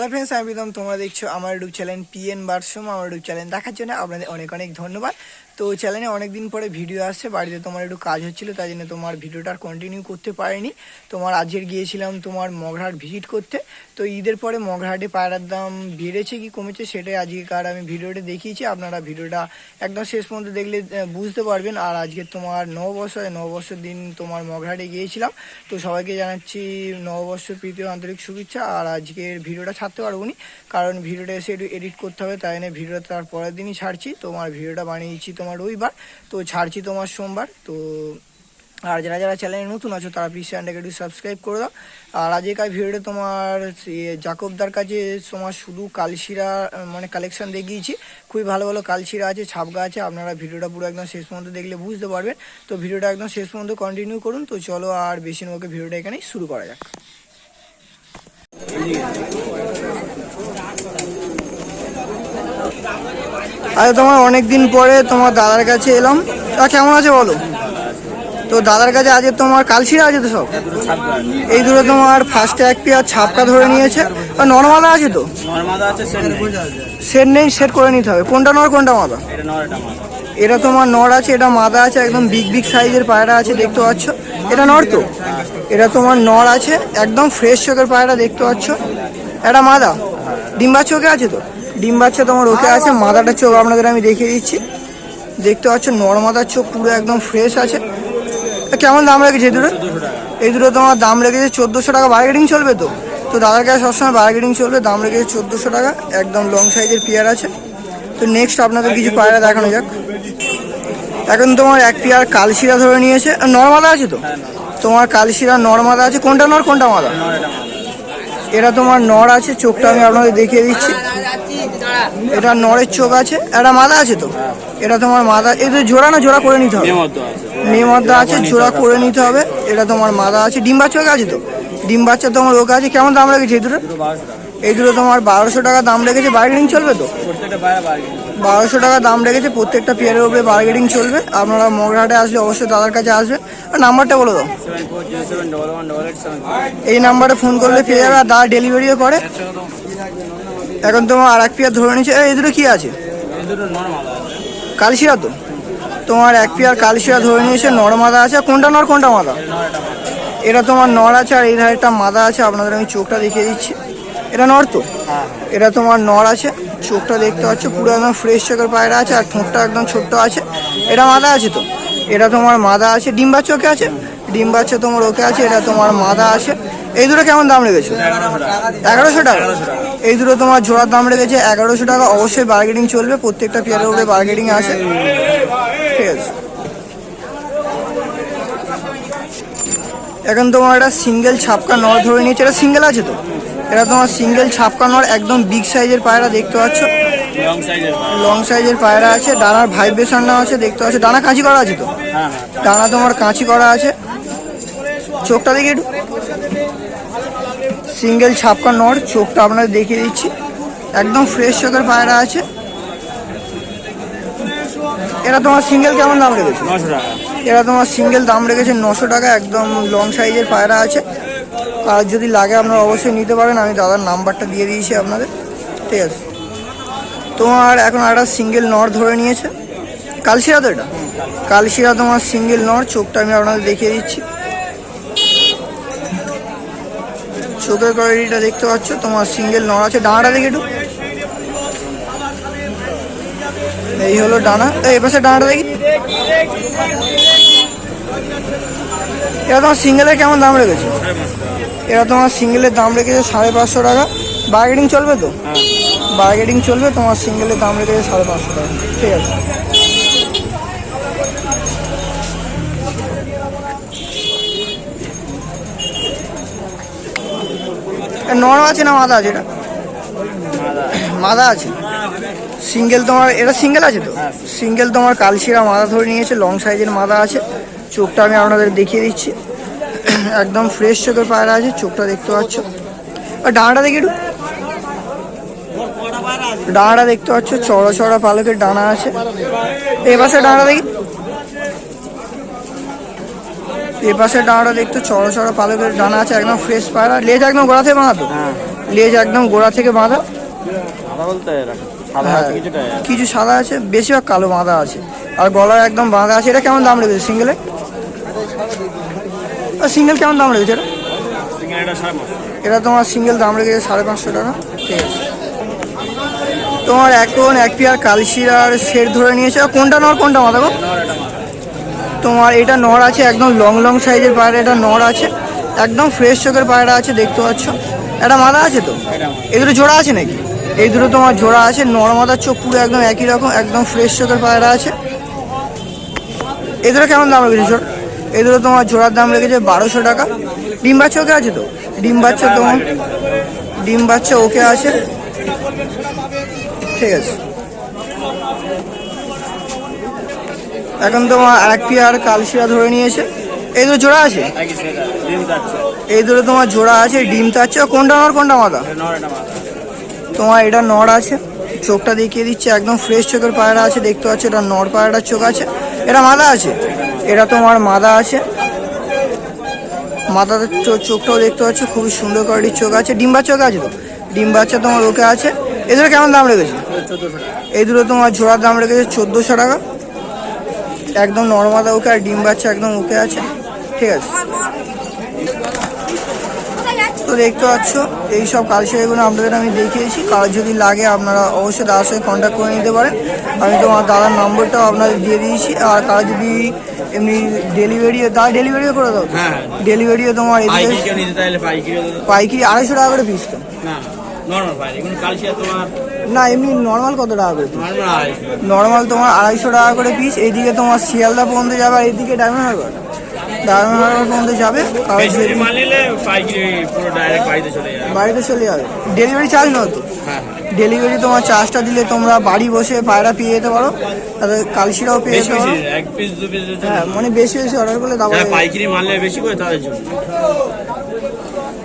Hello friends, আমি প্রীতম। তোমরা দেখছো আমার ইউটিউব চ্যানেল পিএন বারসুম। আমার ইউটিউব চ্যানেল দেখার জন্য আপনাদের অনেক অনেক ধন্যবাদ। তো চ্যানেলে অনেকদিন পরে ভিডিও আসছে, বাড়িতে তোমার একটু কাজ হচ্ছিল, তাই জন্য তোমার ভিডিওটা কন্টিনিউ করতে পারিনি। তোমার আজকের গিয়েছিলাম তোমার মগরাহাট ভিজিট করতে। তো ঈদের পরে মগরাহাটে পায়রার দাম বেড়েছে কি কমেছে সেটাই আজকেকার আমি ভিডিওটা দেখিয়েছি। আপনারা ভিডিওটা একদম শেষ পর্যন্ত দেখলে বুঝতে পারবেন। আর আজকে তোমার নববর্ষের দিন তোমার মগরাহাটে গিয়েছিলাম। তো সবাইকে জানাচ্ছি নববর্ষ প্রীতি আন্তরিক শুভেচ্ছা। আর আজকের ভিডিওটা ছাড়তে পারবো নি, কারণ ভিডিওটা এসে একটু এডিট করতে হবে, তাই জন্য ভিডিওটা তার পরের দিনই ছাড়ছি। তোমার ভিডিওটা বানিয়েছি তোমার রবিবার, তো ছাড়ছি তোমার সোমবার। তো আর যারা যারা চ্যানেলে নতুন আছো তারা প্লিজ চ্যানেলটাকে একটু সাবস্ক্রাইব করে দাও। আর আজকের ভিডিওটা তোমার জাকবদার কাছে তোমার শুধু কালশিরা মানে কালেকশন দেখিয়েছি। খুবই ভালো ভালো কালশিরা আছে, ছাপগা আছে। আপনারা ভিডিওটা পুরো একদম শেষ পর্যন্ত দেখলে বুঝতে পারবেন। তো ভিডিওটা একদম শেষ পর্যন্ত কন্টিনিউ করুন। তো চলো আর বেশি নৌকে ভিডিওটা এখানেই শুরু করা যাক। আচ্ছা, তোমার অনেকদিন পরে তোমার দাদার কাছে এলাম। তা কেমন আছে বলো? তো দাদার কাছে আজকে তোমার কালশিরা আছে তো সব? এই দুটো তোমার ফার্স্টে এক পেয়ার ছাপকা ধরে নিয়েছে। আর নর্মাদা আছে তো? সেট নেই, সেট করে নিতে হবে। কোনটা নর কোনটা মাদা? এটা তোমার নর আছে, এটা মাদা আছে। একদম বিগ বিগ সাইজের পায়রা আছে, দেখতে পাচ্ছ। এটা নর তো? এটা তোমার নর আছে, একদম ফ্রেশ চোখের পায়রা, দেখতে পাচ্ছ। এটা মাদা, ডিম্বার চোখে আছে তো? ডিম বাচ্চা তোমার ওকে আছে। মাদাটার চোখ আপনাদের আমি দেখিয়ে দিচ্ছি, দেখতে পাচ্ছ। নর মাদার চোখ পুরো একদম ফ্রেশ আছে। কেমন দাম রেখেছে এই দুটো? এই দুটো তোমার দাম রেখেছে 1400 টাকা। বার্গেনিং চলবে তো? তো দাদার কাছে সবসময় বার্গেনিং চলবে। দাম রেখেছে 1400 টাকা। একদম লং সাইজের পেয়ার আছে। তো নেক্সট আপনাদের কিছু পায়রা দেখানো যাক। এখন তোমার এক পেয়ার কালশিরা ধরে নিয়েছে। নর্মাদা আছে তো? তোমার কালশিরা নর্মাদা আছে। কোনটা নর কোনটা মাদা? এটা তোমার নর আছে, চোখটা আমি আপনাদের দেখিয়ে দিচ্ছি। এটা নরের চোখ আছে। এটা মাদা আছে তো? এটা তোমার মাদা। এটা জোড়া না জোড়া করে নিতে হবে? মেয়ে মধ্যে আছে, জোড়া করে নিতে হবে। এটা তোমার মাদা আছে। ডিম বাচ্চা ওকে আছে তো? ডিম বাচ্চা তোমার ওকে আছে। কেমন দাম রেখেছে এই দুটো? এই দুটো তোমার 1200 টাকা দাম রেখেছে। বার্গেনিং চলবে তো? 1200 টাকা দাম রেখেছে। প্রত্যেকটা পেয়ারের উপরে বার্গেনিং চলবে। আপনারা মগরাহাটে আসলে অবশ্যই দাদার কাছে আসবেন। আর নাম্বারটা বলে দাও। এই নাম্বারে ফোন করলে পেয়ে যাবে। আর দাদা ডেলিভারিও করে। এখন তোমার আর এক পেয়ার ধরে নিচ্ছে। এই দুটো কি আছে? কালশিরা তো? তোমার এক পেয়ার কালশিরা ধরে নিয়েছে, নর মাদা আছে। কোনটা নর কোনটা মাদা? এটা তোমার নর আছে, আর এই ধারে একটা মাদা আছে। আপনাদের আমি চোখটা দেখিয়ে দিচ্ছি। এটা নর তো? এটা তোমার নর আছে, চোখটা দেখতে পাচ্ছ। পুরো একদম ফ্রেশ চোখের পায়রা আছে, আর ঠোঁটটা একদম ছোট্ট আছে। এটা মাদা আছে তো? এটা তোমার মাদা আছে। ডিম বাচ্চা ওকে আছে? ডিম বাচ্চা তোমার ওকে আছে। এটা তোমার মাদা আছে। এই দুটো কেমন দাম রেখেছো? 1100 টাকা। এই দুটো তোমার জোড়ার দাম রেখেছে 1100 টাকা। অবশ্যই বার্গেনিং চলবে, প্রত্যেকটা পেয়ারের উপরে বার্গেনিং আছে। ঠিক আছে। এখন তোমার একটা সিঙ্গেল ছাপকা নর ধরে নিয়েছে। এটা সিঙ্গেল আছে তো? এটা তোমার সিঙ্গেল ছাপকা নর, একদম বিগ সাইজের পায়রা, দেখতে পাচ্ছ। লং সাইজের পায়রা আছে। ডানার ভাইব্রেশনটা আছে, দেখতে পাচ্ছ। ডানা কাঁচি করা আছে তো? ডানা তোমার কাঁচি করা আছে। চোখটা দেখি একটু। সিঙ্গেল ছাপকা নর, চোখটা আপনাদের দেখিয়ে দিচ্ছি। একদম ফ্রেশ চোখের পায়রা আছে। এটা তোমার সিঙ্গেল কেমন দাম রেখেছে? 900 টাকা। এটা তোমার সিঙ্গেল দাম রেখেছে 900 টাকা। একদম লং সাইজের পায়রা আছে। আর যদি লাগে আপনারা অবশ্যই নিতে পারেন। আমি দাদার নাম্বারটা দিয়ে দিয়েছি আপনাদের। ঠিক আছে। তোমার এখন একটা সিঙ্গেল নর ধরে নিয়েছে। কালশিরা তো? এটা কালশিরা তোমার সিঙ্গেল নর, চোখটা আমি আপনাদের দেখিয়ে দিচ্ছি। চোখের কোয়ালিটিটা দেখতে পাচ্ছ। তোমার সিঙ্গেল নর আছে। ডানাটা দেখে একটু। এই হলো ডানা। এই পাশে ডানাটা দেখি। এটা তোমার সিঙ্গেলের কেমন দাম রেখেছে? এটা তোমার সিঙ্গেলের দাম রেখেছে 550 টাকা। বার্গেনিং চলবে তো? বার্গেনিং চলবে। তোমার সিঙ্গেলের দাম রেখেছে 550 টাকা। ঠিক আছে। নর আছে না মাদা আছে? এটা মাদা আছে। সিঙ্গেল তোমার, এটা সিঙ্গেল আছে তো? সিঙ্গেল তোমার কালশিরা মাদা ধরে নিয়েছে। লং সাইজের মাদা আছে। চোখটা আমি আপনাদের দেখিয়ে দিচ্ছি। একদম ফ্রেশ চোখের পায়রা আছে। চোখটা দেখতে পাচ্ছ। আর ডানাটা দেখি একটু। ডানাটা দেখতে পাচ্ছ, চড়া চড়া পালকের ডানা আছে। এ পাশে ডানাটা দেখি। এ পাশে ডানাটা দেখতে চড়া চড়া পালকের ডানা আছে। একদম ফ্রেশ পায়রা। লেজ একদম গড়া থেকে বাঁধা তো? লেজ একদম গোড়া থেকে বাঁধা। হ্যাঁ, কিছু সাদা আছে, বেশিরভাগ কালো বাঁধা আছে, আর গলার একদম বাঁধা আছে। এটা কেমন দাম রেখেছে সিঙ্গেলে? সিঙ্গেল কেমন দাম রেখেছে এটা? এটা তোমার সিঙ্গেল দাম রেখেছে 550 টাকা। ঠিক আছে, তোমার এখন এক পেয়ার কালশিরার সেট ধরে নিয়েছে। কোনটা নর কোনটা মাদা গো? তোমার এটা নর আছে, একদম লং লং সাইজের পায়রা। এটা নর আছে, একদম ফ্রেশ চোখের পায়রা আছে, দেখতে পাচ্ছ। এটা মাদা আছে তো? এই দুটো জোড়া আছে নাকি? এই দুটো তোমার জোড়া আছে। নর মাদার চোখ পুরো একদম একই রকম, একদম ফ্রেশ চোখের পায়রা আছে। এই দুটো কেমন দাম রেখেছে জোড়া? এই দুটো তোমার জোড়ার দাম রেখেছে 1200 টাকা। ডিম বাচ্চা ওকে আছে তো? ডিম বাচ্চা তোমার ডিম বাচ্চা ওকে আছে। ঠিক আছে, এখন তোমার আর এক পেয়ার কালশিরা ধরে নিয়েছে। এই দুটো জোড়া আছে? এই দুটো তোমার জোড়া আছে, ডিম চাচ্ছে। কোনটা নর কোনটা মাদা? তোমার এটা নর আছে, চোখটা দেখিয়ে দিচ্ছে, একদম ফ্রেশ চোখের পায়রা আছে, দেখতে পাচ্ছ। এটা নর পায়রাটার চোখ আছে। এটা মাদা আছে? এটা তোমার মাদা আছে, মাদার চোখটাও দেখতে পাচ্ছ, খুবই সুন্দর কোয়ালিটির চোখ আছে। ডিম বাচ্চা ওকে আছে তো? ডিম বাচ্চা তোমার ওকে আছে। এই দুটো কেমন দাম রেখেছে? এই দুটো তোমার জোড়ার দাম রেখেছে 1400 টাকা। একদম নর্মাদা ওকে, আর ডিম বাচ্চা একদম ওকে আছে। ঠিক আছে, তো দেখতে পাচ্ছ এইসব কালশিরাগুলো আপনাদের আমি দেখিয়েছি। কার যদি লাগে আপনারা অবশ্যই দাদার সাথে কন্ট্যাক্ট করে নিতে পারেন। আমি তোমার দাদার নম্বরটাও আপনাদের দিয়ে দিয়েছি। আর কার যদি এমনি ডেলিভারিও করে দাও? হ্যাঁ, ডেলিভারিও তোমার এদিকে পাইকারি 250 টাকা করে পিস তো? না, এমনি নর্মাল কত টাকা করে? নর্মাল তোমার 250 টাকা করে পিস। এইদিকে তোমার শিয়ালদা পর্যন্ত যাবে, আর এইদিকে ডায়মন্ড হারবার পর্যন্ত যাবে। বাড়িতে চলে যাবে। ডেলিভারি চার্জ নয় তো? ডেলিভারি তোমার চার্জটা দিলে তোমরা বাড়ি বসে পায়রা পেয়ে যেতে পারো, তাদের কালশিরাও পেয়ে যেতে পারো। হ্যাঁ, মানে বেশি বেশি অর্ডার করলে দাম পাইকারি মানলে বেশি করে তাদের জন্য।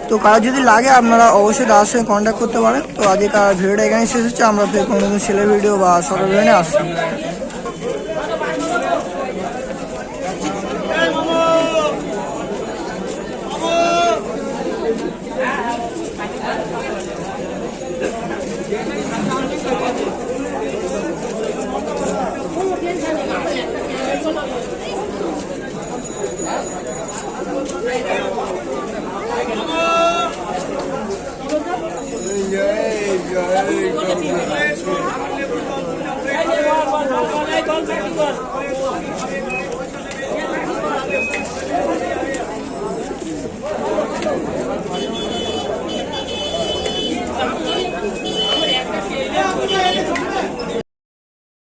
তো কারো যদি লাগে আপনারা অবশ্যই দাদার সঙ্গে কন্ট্যাক্ট করতে পারেন। তো আজকের ভিডিওটা এখানে শেষ হচ্ছে। আমরা ফের কোনো সেলের ভিডিও বা শর্ট ভিডিও নিয়ে আসছি। Hey,